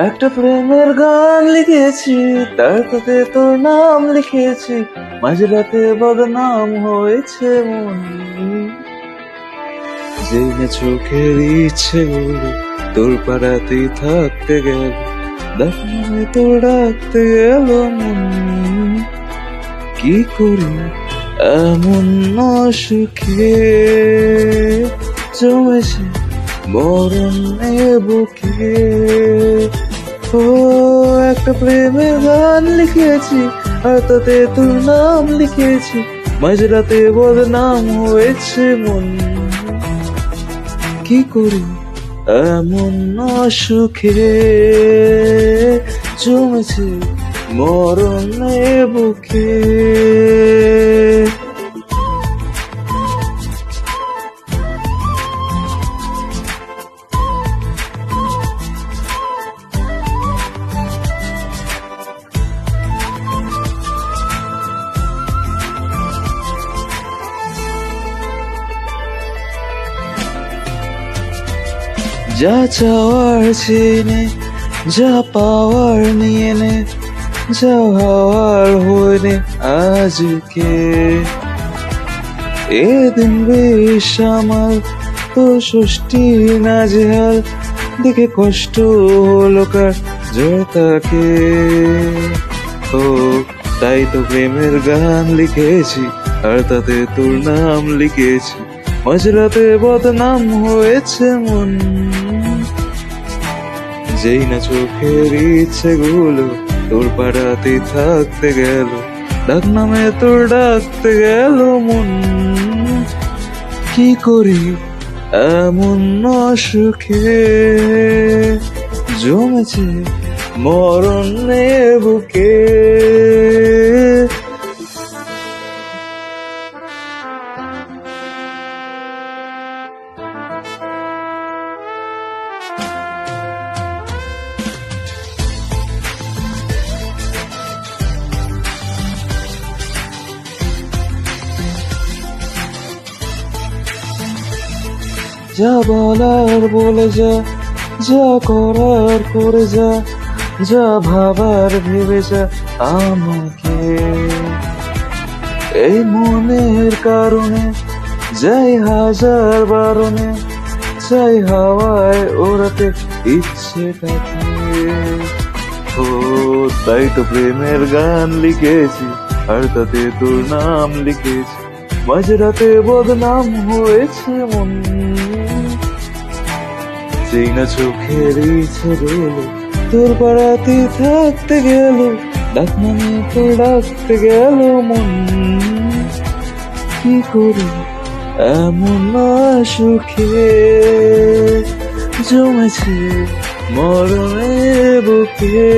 একটা প্রেমের গান লিখেছি, তার তাতে তোর নাম লিখেছি, মাঝরাতে বদনাম হয়েছে মন। যেই না চোখের ইচ্ছে গুলো তোর পাড়াতেই থাকতে গেল, দেখ নামে তোর ডাকতে গেল মন। কি করি এমন অসুখে জমেছে মরণের বুকে। ও একটা প্রেমের গান লিখেছি, আর তাতে তোর নাম লিখেছি, মাঝরাতে বদনাম হয়েছে মন। কি করি এমন অসুখে জমেছে মরণের বুকে। যা চাওয়ার চেনে, যা পাওয়ার নিয়ে নে, যা হওয়ার হয়ে নে আজকে। এদিন বেশ আমার তো ষষ্ঠী নাজেহাল, দেখে কষ্ট হলো কার জড়তাকে। ও তাই তো প্রেমের গান লিখেছি, আর তাতে তোর নাম লিখেছি, মাঝরাতে বদনাম হয়েছে মন। যেই না চোখের ইচ্ছে গুলো তোর পাড়াতে থাকতে গেল, ডাক নামে তোর ডাকতে গেল মন। কি করি এমন অসুখে জমেছে মরণের বুকে। যা বলার বলে যা, যা করার করে যা, যা ভাবার ভেবে যা আমাকে। এই মনের কারণে যাই হাজার বারণে, যাই হাওয়ায় ওড়াতে ইচ্ছেটাকে। ও তাই তো প্রেমের গান লিখেছি, আর তাতে তোর নাম লিখেছি, মাঝরাতে বদনাম হয়েছে মন। যেই না চোখের ইচ্ছে গেল তোর পাড়াতে থাকতে গেল, ডাক নামে তোর ডাকতে গেল মন। কি করি এমন সুখে জমেছে মরণের বুকে।